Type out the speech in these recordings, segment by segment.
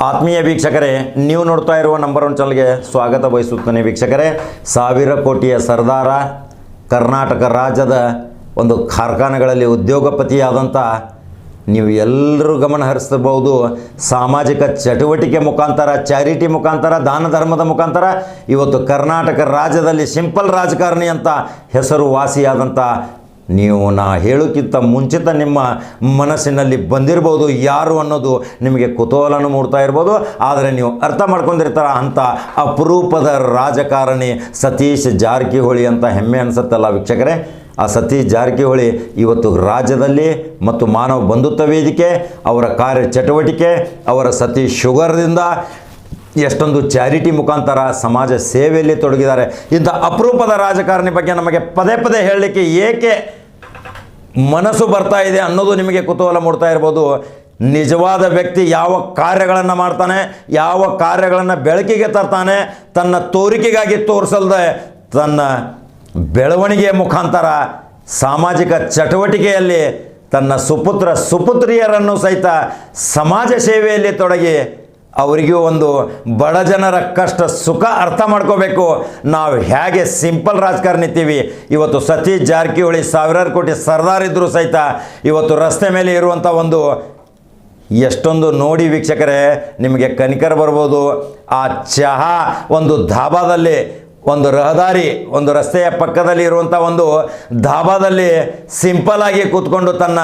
ಆತ್ಮೀಯ ವೀಕ್ಷಕರೇ, ನೀವು ನೋಡ್ತಾ ಇರುವ ನಂಬರ್ 1 ಚಾನಲ್ಗೆ ಸ್ವಾಗತ ಬಯಸುತ್ತೇನೆ. ವೀಕ್ಷಕರೇ, 1000 ಕೋಟಿಯ ಸರ್ದಾರ, ಕರ್ನಾಟಕ ರಾಜ್ಯದ ಒಂದು ಕಾರ್ಖಾನೆಗಳಲ್ಲಿ ಉದ್ಯೋಗಪತಿಯಾದಂಥ ನೀವು ಎಲ್ಲರೂ ಗಮನ ಹರಿಸಬಹುದು. ಸಾಮಾಜಿಕ ಚಟುವಟಿಕೆ ಮುಖಾಂತರ, ಚಾರಿಟಿ ಮುಖಾಂತರ, ದಾನ ಧರ್ಮದ ಮುಖಾಂತರ ಇವತ್ತು ಕರ್ನಾಟಕ ರಾಜ್ಯದಲ್ಲಿ ಸಿಂಪಲ್ ರಾಜಕಾರಣಿ ಅಂತ ಹೆಸರು ವಾಸಿಯಾದಂಥ ನೀವು ನಾ ಹೇಳೋಕ್ಕಿಂತ ಮುಂಚಿತ ನಿಮ್ಮ ಮನಸ್ಸಿನಲ್ಲಿ ಬಂದಿರ್ಬೋದು ಯಾರು ಅನ್ನೋದು ನಿಮಗೆ ಕುತೂಹಲನೂ ಮೂಡ್ತಾ ಇರ್ಬೋದು. ಆದರೆ ನೀವು ಅರ್ಥ ಮಾಡ್ಕೊಂಡಿರ್ತಾರ ಅಂಥ ಅಪರೂಪದ ರಾಜಕಾರಣಿ ಸತೀಶ್ ಜಾರಕಿಹೊಳಿ ಅಂತ ಹೆಮ್ಮೆ ಅನಿಸುತ್ತಲ್ಲ ವೀಕ್ಷಕರೇ. ಆ ಸತೀಶ್ ಜಾರಕಿಹೊಳಿ ಇವತ್ತು ರಾಜ್ಯದಲ್ಲಿ ಮತ್ತು ಮಾನವ ಬಂಧುತ್ವ ವೇದಿಕೆ, ಅವರ ಕಾರ್ಯ ಚಟುವಟಿಕೆ, ಅವರ ಸತೀಶ್ ಶುಗರ್ದಿಂದ ಎಷ್ಟೊಂದು ಚಾರಿಟಿ ಮುಖಾಂತರ ಸಮಾಜ ಸೇವೆಯಲ್ಲಿ ತೊಡಗಿದ್ದಾರೆ. ಇಂಥ ಅಪರೂಪದ ರಾಜಕಾರಣಿ ಬಗ್ಗೆ ನಮಗೆ ಪದೇ ಪದೇ ಹೇಳಲಿಕ್ಕೆ ಏಕೆ ಮನಸ್ಸು ಬರ್ತಾ ಇದೆ ಅನ್ನೋದು ನಿಮಗೆ ಕುತೂಹಲ ಮೂಡ್ತಾ ಇರ್ಬೋದು. ನಿಜವಾದ ವ್ಯಕ್ತಿ ಯಾವ ಕಾರ್ಯಗಳನ್ನು ಮಾಡ್ತಾನೆ, ಯಾವ ಕಾರ್ಯಗಳನ್ನು ಬೆಳಕಿಗೆ ತರ್ತಾನೆ, ತನ್ನ ತೋರಿಕೆಗಾಗಿ ತೋರಿಸಲ್ದೆ ತನ್ನ ಬೆಳವಣಿಗೆಯ ಮುಖಾಂತರ ಸಾಮಾಜಿಕ ಚಟುವಟಿಕೆಯಲ್ಲಿ ತನ್ನ ಸುಪುತ್ರ ಸುಪುತ್ರಿಯರನ್ನು ಸಹಿತ ಸಮಾಜ ಸೇವೆಯಲ್ಲಿ ತೊಡಗಿ ಅವರಿಗೂ ಒಂದು ಬಡ ಜನರ ಕಷ್ಟ ಸುಖ ಅರ್ಥ ಮಾಡ್ಕೋಬೇಕು. ನಾವು ಹೇಗೆ ಸಿಂಪಲ್ ರಾಜಕಾರಣಿತೀವಿ, ಇವತ್ತು ಸತೀಶ್ ಜಾರಕಿಹೊಳಿ 1000 ಕೋಟಿ ಸರ್ದಾರ್ ಇದ್ದರೂ ಸಹಿತ ಇವತ್ತು ರಸ್ತೆ ಮೇಲೆ ಇರುವಂಥ ಒಂದು ಎಷ್ಟೊಂದು ನೋಡಿ ವೀಕ್ಷಕರೇ, ನಿಮಗೆ ಕನಿಕರ ಬರ್ಬೋದು. ಆ ಚಹಾ ಒಂದು ಧಾಬಾದಲ್ಲಿ, ಒಂದು ರಹದಾರಿ, ಒಂದು ರಸ್ತೆಯ ಪಕ್ಕದಲ್ಲಿ ಇರುವಂಥ ಒಂದು ಧಾಬಾದಲ್ಲಿ ಸಿಂಪಲ್ ಆಗಿ ಕೂತ್ಕೊಂಡು ತನ್ನ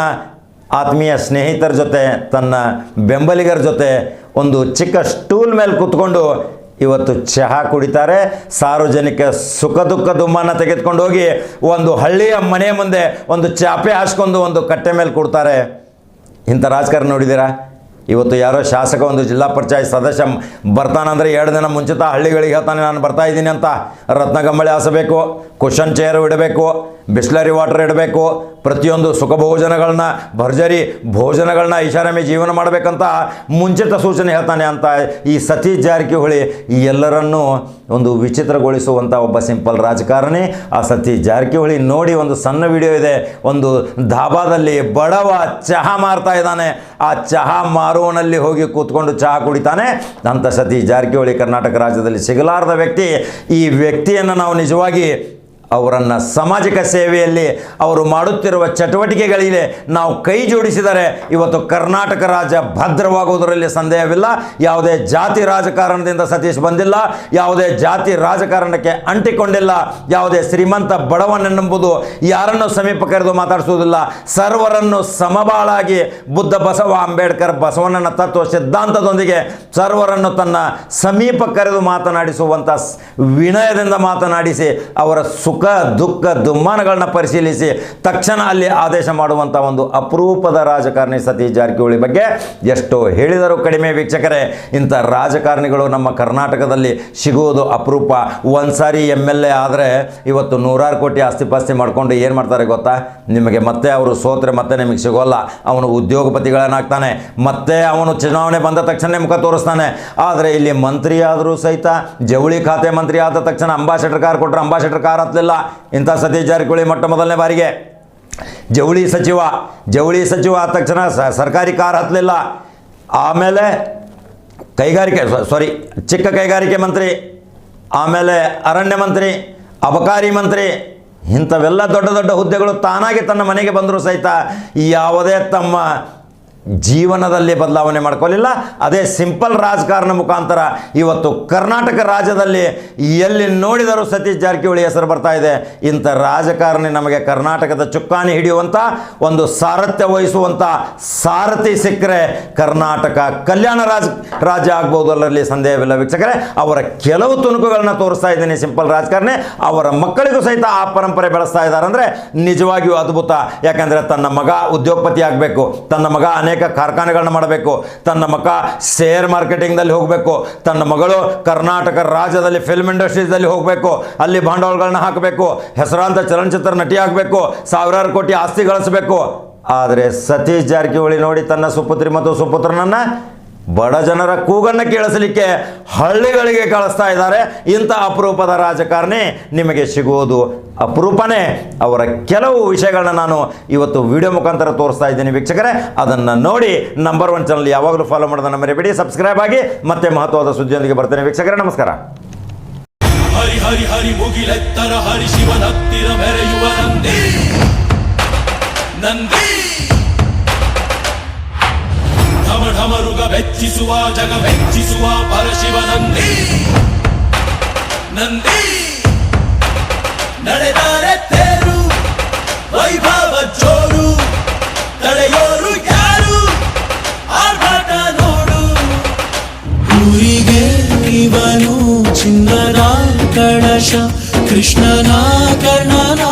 ಆತ್ಮೀಯ ಸ್ನೇಹಿತರ ಜೊತೆ, ತನ್ನ ಬೆಂಬಲಿಗರ ಜೊತೆ ಒಂದು ಚಿಕ್ಕ ಸ್ಟೂಲ್ ಮೇಲೆ ಕೂತ್ಕೊಂಡು ಇವತ್ತು ಚಹಾ ಕುಡಿತಾರೆ. ಸಾರ್ವಜನಿಕ ಸುಖ ದುಃಖ ದುಮ್ಮಾನ ತೆಗೆದುಕೊಂಡು ಹೋಗಿ ಒಂದು ಹಳ್ಳಿಯ ಮನೆ ಮುಂದೆ ಒಂದು ಚಾಪೆ ಹಾಸ್ಕೊಂಡು ಒಂದು ಕಟ್ಟೆ ಮೇಲೆ ಕೊಡ್ತಾರೆ. ಇಂಥ ರಾಜಕಾರಣ ನೋಡಿದ್ದೀರಾ? ಇವತ್ತು ಯಾರೋ ಶಾಸಕ ಒಂದು ಜಿಲ್ಲಾ ಪಂಚಾಯತ್ ಸದಸ್ಯ ಬರ್ತಾನಂದರೆ 2 ದಿನ ಮುಂಚಿತ ಹಳ್ಳಿಗಳಿಗೆ ಹೇಳ್ತಾನೆ ನಾನು ಬರ್ತಾ ಇದ್ದೀನಿ ಅಂತ. ರತ್ನಗಂಬಳಿ ಹಾಸಬೇಕು, ಕುಷನ್ ಚೇರ್ ಇಡಬೇಕು, ಬಿಸ್ಲರಿ ವಾಟರ್ ಇಡಬೇಕು, ಪ್ರತಿಯೊಂದು ಸುಖ ಭೋಜನಗಳನ್ನ, ಭರ್ಜರಿ ಭೋಜನಗಳನ್ನ ಐಷಾರಾಮಿ ಜೀವನ ಮಾಡಬೇಕಂತ ಮುಂಚಿತ ಸೂಚನೆ ಹೇಳ್ತಾನೆ ಅಂತ ಈ ಸತೀಶ್ ಜಾರಕಿಹೊಳಿ ಎಲ್ಲರನ್ನೂ ಒಂದು ವಿಚಿತ್ರಗೊಳಿಸುವಂಥ ಒಬ್ಬ ಸಿಂಪಲ್ ರಾಜಕಾರಣಿ. ಆ ಸತೀಶ್ ಜಾರಕಿಹೊಳಿ ನೋಡಿ ಒಂದು ಸಣ್ಣ ವಿಡಿಯೋ ಇದೆ. ಒಂದು ಧಾಬಾದಲ್ಲಿ ಬಡವ ಚಹಾ ಮಾರ್ತಾ ಇದ್ದಾನೆ. ಆ ಚಹಾ ಮಾರುವನಲ್ಲಿ ಹೋಗಿ ಕೂತ್ಕೊಂಡು ಚಹಾ ಕುಡಿತಾನೆ. ಅಂಥ ಸತೀಶ್ ಜಾರಕಿಹೊಳಿ ಕರ್ನಾಟಕ ರಾಜ್ಯದಲ್ಲಿ ಸಿಗಲಾರದ ವ್ಯಕ್ತಿ. ಈ ವ್ಯಕ್ತಿಯನ್ನು ನಾವು ನಿಜವಾಗಿ ಅವರನ್ನು ಸಾಮಾಜಿಕ ಸೇವೆಯಲ್ಲಿ ಅವರು ಮಾಡುತ್ತಿರುವ ಚಟುವಟಿಕೆಗಳಿಗೆ ನಾವು ಕೈ ಜೋಡಿಸಿದರೆ ಇವತ್ತು ಕರ್ನಾಟಕ ರಾಜ್ಯ ಭದ್ರವಾಗುವುದರಲ್ಲಿ ಸಂದೇಹವಿಲ್ಲ. ಯಾವುದೇ ಜಾತಿ ರಾಜಕಾರಣದಿಂದ ಸತೀಶ್ ಬಂದಿಲ್ಲ, ಯಾವುದೇ ಜಾತಿ ರಾಜಕಾರಣಕ್ಕೆ ಅಂಟಿಕೊಂಡಿಲ್ಲ, ಯಾವುದೇ ಶ್ರೀಮಂತ ಬಡವನೆಂಬುದು ಯಾರನ್ನು ಸಮೀಪ ಕರೆದು ಮಾತಾಡಿಸುವುದಿಲ್ಲ. ಸರ್ವರನ್ನು ಸಮಬಾಳಾಗಿ ಬುದ್ಧ, ಬಸವ, ಅಂಬೇಡ್ಕರ್, ಬಸವಣ್ಣನ ತತ್ವ ಸಿದ್ಧಾಂತದೊಂದಿಗೆ ಸರ್ವರನ್ನು ತನ್ನ ಸಮೀಪ ಕರೆದು ಮಾತನಾಡಿಸುವಂಥ ವಿನಯದಿಂದ ಮಾತನಾಡಿಸಿ ಅವರ ಸುಖ ದುಃಖ ದುಮ್ಮಾನಗಳನ್ನ ಪರಿಶೀಲಿಸಿ ತಕ್ಷಣ ಅಲ್ಲಿ ಆದೇಶ ಮಾಡುವಂಥ ಒಂದು ಅಪರೂಪದ ರಾಜಕಾರಣಿ ಸತೀಶ್ ಜಾರಕಿಹೊಳಿ ಬಗ್ಗೆ ಎಷ್ಟು ಹೇಳಿದರೂ ಕಡಿಮೆ ವೀಕ್ಷಕರೇ. ಇಂಥ ರಾಜಕಾರಣಿಗಳು ನಮ್ಮ ಕರ್ನಾಟಕದಲ್ಲಿ ಸಿಗುವುದು ಅಪರೂಪ. ಒಂದು ಸಾರಿ MLA ಆದರೆ ಇವತ್ತು 100 ಕೋಟಿ ಆಸ್ತಿಪಾಸ್ತಿ ಮಾಡ್ಕೊಂಡು ಏನು ಮಾಡ್ತಾರೆ ಗೊತ್ತಾ? ನಿಮಗೆ ಮತ್ತೆ ಅವರು ಸೋತ್ರೆ ಮತ್ತೆ ನಿಮಗೆ ಸಿಗೋಲ್ಲ. ಅವನು ಉದ್ಯೋಗಪತಿಗಳನ್ನಾಗ್ತಾನೆ, ಮತ್ತೆ ಅವನು ಚುನಾವಣೆ ಬಂದ ತಕ್ಷಣ ಮುಖ ತೋರಿಸ್ತಾನೆ. ಆದರೆ ಇಲ್ಲಿ ಮಂತ್ರಿ ಆದರೂ ಸಹಿತ ಜವಳಿ ಖಾತೆ ಮಂತ್ರಿ ಆದ ತಕ್ಷಣ ಅಂಬಾಸಿಡರ್ ಕಾರ್ ಕೊಟ್ಟರೆ ಅಂಬಾಸಿಡರ್ ಕಾರ್ ಹತ್ತಲಿಲ್ಲ. ಇಂಥ ಸತೀಶ್ ಜಾರಕಿಹೊಳಿ ಮೊಟ್ಟ ಮೊದಲನೇ ಬಾರಿಗೆ ಜವಳಿ ಸಚಿವ ಆದ ತಕ್ಷಣ ಸರ್ಕಾರಿ ಕಾರ್ ಹತ್ತಲಿಲ್ಲ. ಆಮೇಲೆ ಚಿಕ್ಕ ಕೈಗಾರಿಕೆ ಮಂತ್ರಿ, ಆಮೇಲೆ ಅರಣ್ಯ ಮಂತ್ರಿ, ಅಬಕಾರಿ ಮಂತ್ರಿ, ಇಂಥವೆಲ್ಲ ದೊಡ್ಡ ದೊಡ್ಡ ಹುದ್ದೆಗಳು ತಾನಾಗಿ ತನ್ನ ಮನೆಗೆ ಬಂದರೂ ಸಹಿತ ಯಾವುದೇ ತಮ್ಮ ಜೀವನದಲ್ಲಿ ಬದಲಾವಣೆ ಮಾಡ್ಕೊಳ್ಳಿಲ್ಲ. ಅದೇ ಸಿಂಪಲ್ ರಾಜಕಾರಣ ಮುಖಾಂತರ ಇವತ್ತು ಕರ್ನಾಟಕ ರಾಜ್ಯದಲ್ಲಿ ಎಲ್ಲಿ ನೋಡಿದರೂ ಸತೀಶ್ ಜಾರಕಿಹೊಳಿ ಹೆಸರು ಬರ್ತಾ ಇದೆ. ಇಂಥ ರಾಜಕಾರಣಿ ನಮಗೆ ಕರ್ನಾಟಕದ ಚುಕ್ಕಾಣಿ ಹಿಡಿಯುವಂಥ, ಒಂದು ಸಾರಥ್ಯ ವಹಿಸುವಂಥ ಸಾರಥಿ ಸಿಕ್ಕರೆ ಕರ್ನಾಟಕ ಕಲ್ಯಾಣ ರಾಜ್ಯ ಆಗ್ಬೋದು, ಅದರಲ್ಲಿ ಸಂದೇಹವಿಲ್ಲ ವೀಕ್ಷಕರೇ. ಅವರ ಕೆಲವು ತುಣುಕುಗಳನ್ನ ತೋರಿಸ್ತಾ ಇದ್ದೀನಿ ಸಿಂಪಲ್ ರಾಜಕಾರಣಿ. ಅವರ ಮಕ್ಕಳಿಗೂ ಸಹಿತ ಆ ಪರಂಪರೆ ಬೆಳೆಸ್ತಾ ಇದ್ದಾರೆ ಅಂದರೆ ನಿಜವಾಗಿಯೂ ಅದ್ಭುತ. ಯಾಕಂದರೆ ತನ್ನ ಮಗ ಉದ್ಯೋಗಪತಿ ಆಗಬೇಕು, ತನ್ನ ಮಗ ಅನೇಕ ಕಾರ್ಖಾನೆಗಳನ್ನ ಮಾಡಬೇಕು, ತನ್ನ ಮಗ ಶೇರ್ ಮಾರ್ಕೆಟಿಂಗ್ದಲ್ಲಿ ಹೋಗಬೇಕು, ತನ್ನ ಮಗಳು ಕರ್ನಾಟಕ ರಾಜ್ಯದಲ್ಲಿ ಫಿಲ್ಮ್ ಇಂಡಸ್ಟ್ರೀಸ್ದಲ್ಲಿ ಹೋಗಬೇಕು, ಅಲ್ಲಿ ಬಂಡವಾಳಗಳನ್ನ ಹಾಕಬೇಕು, ಹೆಸರಾಂತ ಚಲನಚಿತ್ರ ನಟಿ ಆಗಬೇಕು, 1000 ಕೋಟಿ ಆಸ್ತಿ ಗಳಿಸಬೇಕು. ಆದರೆ ಸತೀಶ್ ಜಾರಕಿಹೊಳಿ ನೋಡಿ ತನ್ನ ಸುಪುತ್ರಿ ಮತ್ತು ಸುಪುತ್ರನನ್ನು ಬಡ ಜನರ ಕೂಗನ್ನು ಕೇಳಿಸಲಿಕ್ಕೆ ಹಳ್ಳಿಗಳಿಗೆ ಕಳಿಸ್ತಾ ಇದ್ದಾರೆ. ಇಂಥ ಅಪರೂಪದ ರಾಜಕಾರಣಿ ನಿಮಗೆ ಸಿಗುವುದು ಅಪರೂಪನೇ. ಅವರ ಕೆಲವು ವಿಷಯಗಳನ್ನ ನಾನು ಇವತ್ತು ವಿಡಿಯೋ ಮುಖಾಂತರ ತೋರಿಸ್ತಾ ಇದ್ದೀನಿ ವೀಕ್ಷಕರೇ. ಅದನ್ನು ನೋಡಿ ನಂಬರ್ 1 ಚಾನಲ್ ಯಾವಾಗಲೂ ಫಾಲೋ ಮಾಡೋದನ್ನು ಮರಿಬೇಡಿ. ಸಬ್ಸ್ಕ್ರೈಬ್ ಆಗಿ ಮತ್ತೆ ಮಹತ್ವದ ಸುದ್ದಿಯೊಂದಿಗೆ ಬರ್ತೇನೆ ವೀಕ್ಷಕರೇ. ನಮಸ್ಕಾರ. ಹರಿ ಹರಿ ಹರಿ ಮುಗಿಲೆತ್ತರ ಹರಿ ಶಿವನತ್ತಿರ ಮೆರೆಯುವ ನಂದಿ ನಂದಿ ಢಮ ಢಮರುಗ ಬೆಚ್ಚಿಸುವ ಜಗ ಬೆಚ್ಚಿಸುವ ಪರಶಿವ ನಂದಿ ನಂದಿ ನಡೆದರೆ ತೇರು ವೈಭವ ಜೋರು ತಡೆಯೋರು ಯಾರು ಆರ್ಭಟ ನೋಡು ಊರಿಗೆ ಇವನು ಚಿನ್ನದ ಕಳಶ ಕೃಷ್ಣನ ಕರ್ಣನ